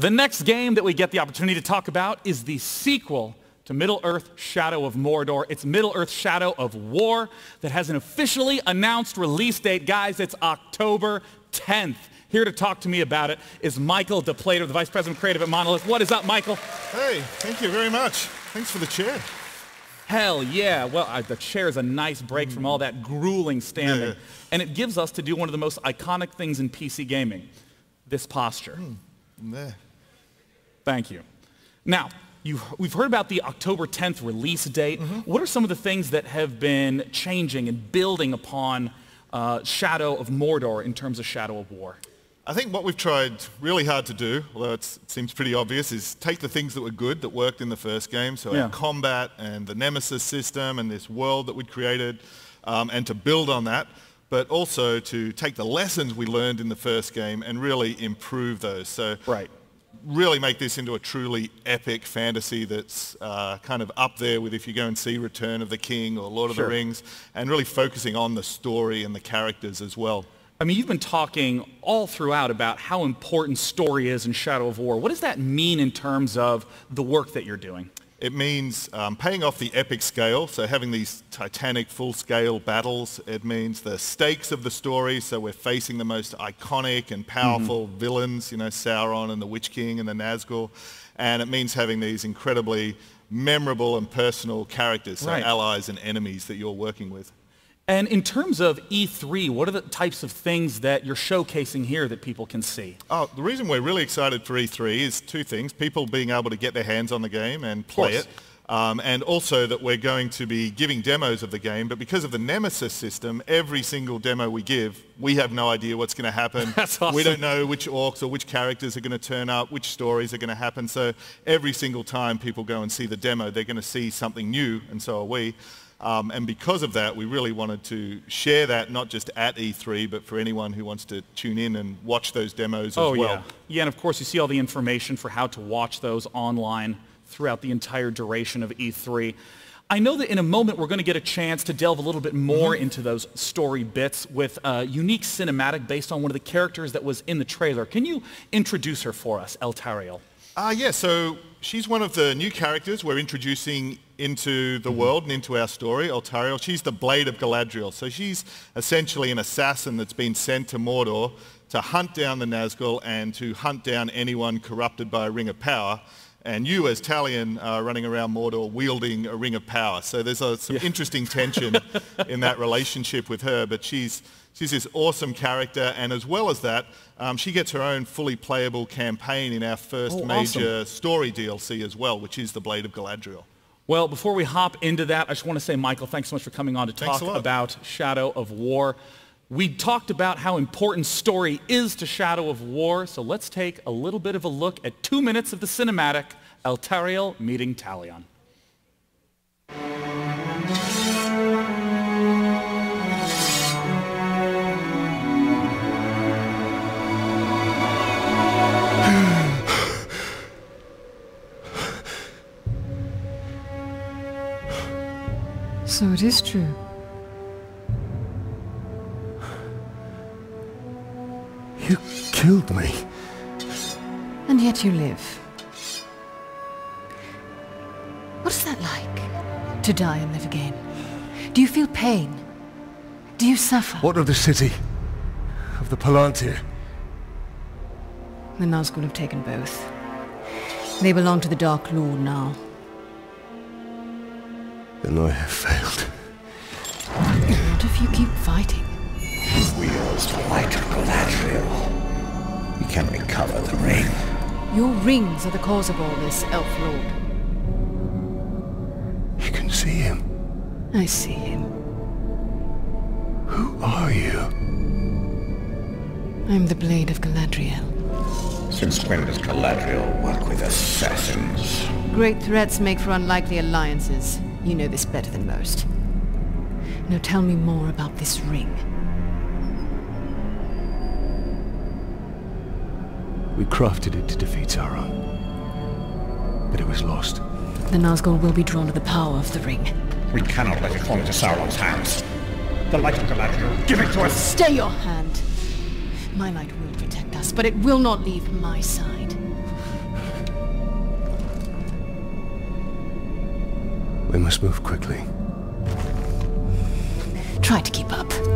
The next game that we get the opportunity to talk about is the sequel to Middle-earth: Shadow of Mordor. It's Middle-earth: Shadow of War that has an officially announced release date. Guys, it's October 10th. Here to talk to me about it is Michael DePlater, the Vice President of Creative at Monolith. What is up, Michael? Hey, thank you very much. Thanks for the chair. Hell yeah. Well, the chair is a nice break from all that grueling standing. Yeah. And it gives us to do one of the most iconic things in PC gaming, this posture. There. Thank you. Now, we've heard about the October 10th release date. What are some of the things that have been changing and building upon Shadow of Mordor in terms of Shadow of War? I think what we've tried really hard to do, although it seems pretty obvious, is take the things that were good, that worked in the first game, so our combat and the Nemesis system and this world that we'd created, and to build on that, but also to take the lessons we learned in the first game and really improve those. So really make this into a truly epic fantasy that's kind of up there with if you go and see Return of the King or Lord of the Rings, and really focusing on the story and the characters as well. I mean, you've been talking all throughout about how important story is in Shadow of War. What does that mean in terms of the work that you're doing? It means paying off the epic scale, so having these titanic full-scale battles. It means the stakes of the story, so we're facing the most iconic and powerful villains, you know, Sauron and the Witch King and the Nazgul. And it means having these incredibly memorable and personal characters, so allies and enemies that you're working with. And in terms of E3, what are the types of things that you're showcasing here that people can see? Oh, the reason we're really excited for E3 is two things. People being able to get their hands on the game and play it. And also that we're going to be giving demos of the game. But because of the Nemesis system, every single demo we give, we have no idea what's going to happen. That's awesome. We don't know which orcs or which characters are going to turn up, which stories are going to happen. So every single time people go and see the demo, they're going to see something new, and so are we. And because of that, we really wanted to share that, not just at E3, but for anyone who wants to tune in and watch those demos as well. Yeah, and of course you see all the information for how to watch those online throughout the entire duration of E3. I know that in a moment we're going to get a chance to delve a little bit more into those story bits with a unique cinematic based on one of the characters that was in the trailer. Can you introduce her for us, Eltariel? Yeah, so she's one of the new characters we're introducing into the world and into our story, Eltariel. She's the Blade of Galadriel. So she's essentially an assassin that's been sent to Mordor to hunt down the Nazgul and to hunt down anyone corrupted by a ring of power. And you, as Talion, are running around Mordor wielding a ring of power. So there's some interesting tension in that relationship with her. But she's this awesome character, and as well as that, she gets her own fully playable campaign in our first major story DLC as well, which is the Blade of Galadriel. Well, before we hop into that, I just want to say, Michael, thanks so much for coming on to talk about Shadow of War. We talked about how important story is to Shadow of War, so let's take a little bit of a look at 2 minutes of the cinematic, Eltariel meeting Talion. So it is true. You killed me. And yet you live. What is that like? To die and live again? Do you feel pain? Do you suffer? What of the city? Of the Palantir? The Nazgul have taken both. They belong to the Dark Lord now. Then I have failed. What if you keep fighting? He wields the light of Galadriel. He can recover the ring. Your rings are the cause of all this, Elf Lord. You can see him. I see him. Who are you? I'm the Blade of Galadriel. Since when does Galadriel work with assassins? Great threats make for unlikely alliances. You know this better than most. Now tell me more about this ring. We crafted it to defeat Sauron. But it was lost. The Nazgul will be drawn to the power of the ring. We cannot let it fall into Sauron's hands. The light of Galadriel, give it to us! Stay your hand! My light will protect us, but it will not leave my side. We must move quickly. Try to keep up.